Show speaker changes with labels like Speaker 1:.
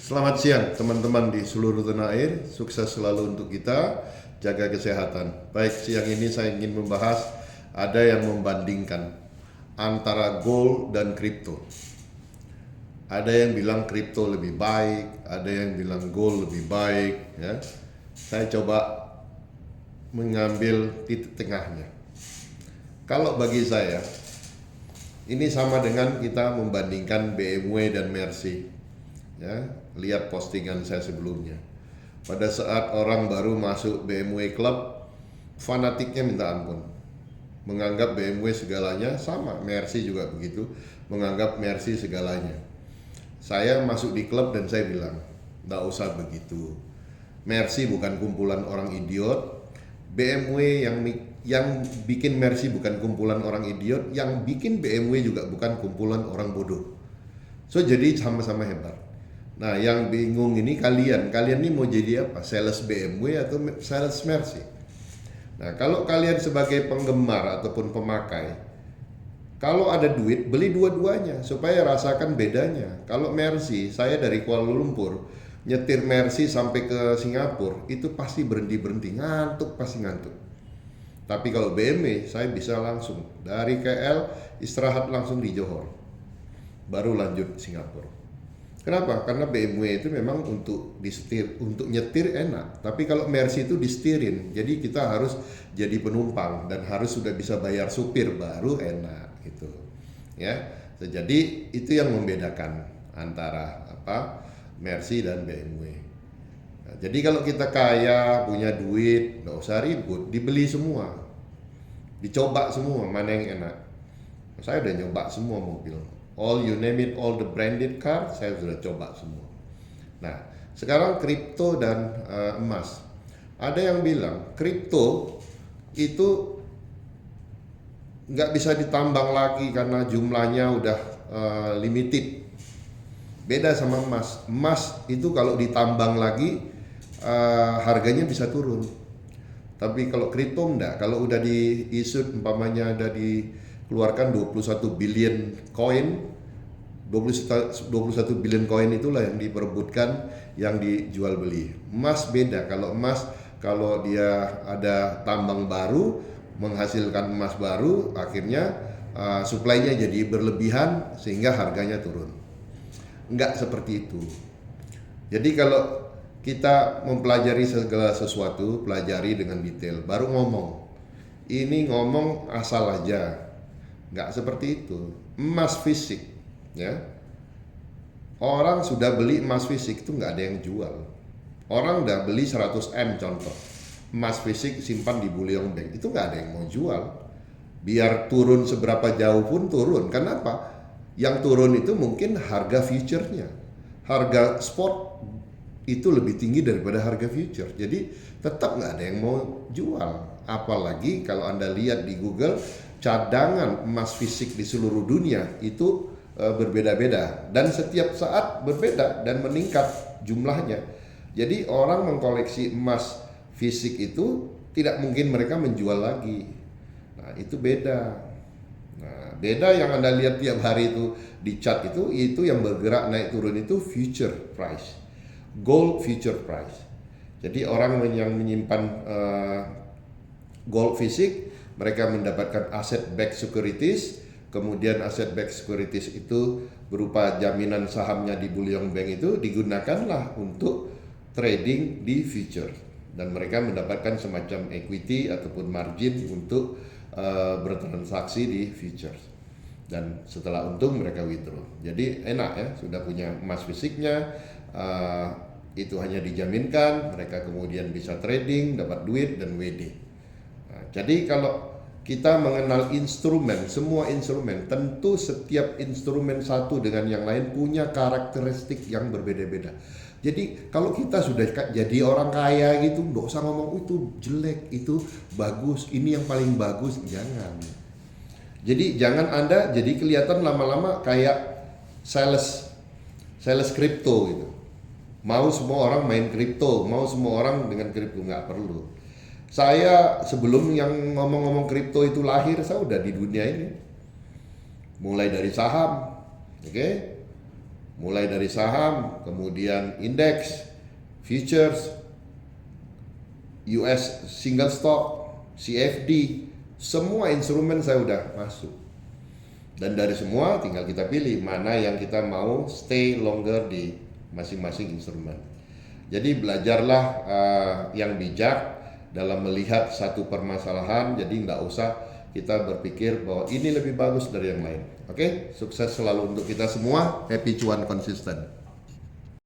Speaker 1: Selamat siang teman-teman di seluruh tanah air, sukses selalu untuk kita, jaga kesehatan. Baik, siang ini saya ingin membahas ada yang membandingkan antara gold dan kripto. Ada yang bilang kripto lebih baik, ada yang bilang gold lebih baik, ya. Saya coba mengambil titik tengahnya. Kalau bagi saya, ini sama dengan kita membandingkan BMW dan Mercy. Ya, lihat postingan saya sebelumnya. Pada saat orang baru masuk BMW Club, fanatiknya minta ampun. Menganggap BMW segalanya, sama Mercy juga begitu, menganggap Mercy segalanya. Saya masuk di klub dan saya bilang, nggak usah begitu. Mercy bukan kumpulan orang idiot. BMW yang bikin Mercy bukan kumpulan orang idiot, yang bikin BMW juga bukan kumpulan orang bodoh. So jadi sama-sama hebat. Nah, yang bingung ini kalian ini mau jadi apa? Sales BMW atau sales Mercy? Nah, kalau kalian sebagai penggemar ataupun pemakai, kalau ada duit, beli dua-duanya supaya rasakan bedanya. Kalau Mercy, saya dari Kuala Lumpur, nyetir Mercy sampai ke Singapura, itu pasti berhenti-berhenti, pasti ngantuk. Tapi kalau BMW, saya bisa langsung dari KL, istirahat langsung di Johor, baru lanjut Singapura. Kenapa? Karena BMW itu memang untuk disetir, untuk nyetir enak. Tapi kalau Mercy itu disetirin, jadi kita harus jadi penumpang dan harus sudah bisa bayar supir baru enak gitu. Ya. Jadi itu yang membedakan antara Mercy dan BMW. Nah, jadi kalau kita kaya, punya duit, nggak usah ribut, dibeli semua, dicoba semua mana yang enak. Saya udah nyoba semua mobil. All you name it, all the branded car, saya sudah coba semua. Nah, sekarang kripto dan emas. Ada yang bilang kripto itu nggak bisa ditambang lagi karena jumlahnya udah limited. Beda sama emas. Emas itu kalau ditambang lagi harganya bisa turun. Tapi kalau kripto enggak. Kalau udah diisut, umpamanya ada dikeluarkan 21 billion koin, 21 billion koin itulah yang diperebutkan, yang dijual beli. Emas beda. Kalau emas, kalau dia ada tambang baru, menghasilkan emas baru, akhirnya suplainya jadi berlebihan sehingga harganya turun. Enggak seperti itu. Jadi kalau kita mempelajari segala sesuatu, pelajari dengan detail, baru ngomong. Ini ngomong asal aja. Nggak seperti itu. Emas fisik, ya. Orang sudah beli emas fisik itu nggak ada yang jual. Orang udah beli 100 M contoh. Emas fisik simpan di bullion bank, itu nggak ada yang mau jual. Biar turun seberapa jauh pun turun. Kenapa? Yang turun itu mungkin harga future-nya. Harga spot itu lebih tinggi daripada harga future. Jadi tetap nggak ada yang mau jual. Apalagi kalau Anda lihat di Google, cadangan emas fisik di seluruh dunia itu berbeda-beda dan setiap saat berbeda dan meningkat jumlahnya. Jadi orang mengkoleksi emas fisik itu tidak mungkin mereka menjual lagi. Nah, itu beda. Nah, beda yang Anda lihat tiap hari itu di chart itu yang bergerak naik turun itu future price. Gold future price. Jadi orang yang menyimpan gold fisik, mereka mendapatkan asset backed securities, kemudian asset backed securities itu berupa jaminan sahamnya di bullion bank itu digunakanlah untuk trading di future, dan mereka mendapatkan semacam equity ataupun margin untuk bertransaksi di future, dan setelah untung mereka withdraw. Jadi enak ya, sudah punya emas fisiknya, itu hanya dijaminkan, mereka kemudian bisa trading, dapat duit dan WD. Jadi kalau kita mengenal instrumen, semua instrumen, tentu setiap instrumen satu dengan yang lain punya karakteristik yang berbeda-beda. Jadi kalau kita sudah jadi orang kaya gitu, nggak usah ngomong itu jelek, itu bagus, ini yang paling bagus, jangan. Jadi jangan Anda jadi kelihatan lama-lama kayak sales kripto gitu. Mau semua orang main kripto, mau semua orang dengan kripto, nggak perlu. Saya sebelum yang ngomong-ngomong kripto itu lahir, saya udah di dunia ini. Mulai dari saham, oke? mulai dari saham, kemudian indeks, futures, US single stock, CFD, semua instrumen saya udah masuk. Dan dari semua tinggal kita pilih mana yang kita mau stay longer di masing-masing instrumen. Jadi belajarlah yang bijak dalam melihat satu permasalahan, jadi nggak usah kita berpikir bahwa ini lebih bagus dari yang lain. Oke, sukses selalu untuk kita semua, happy cuan konsisten.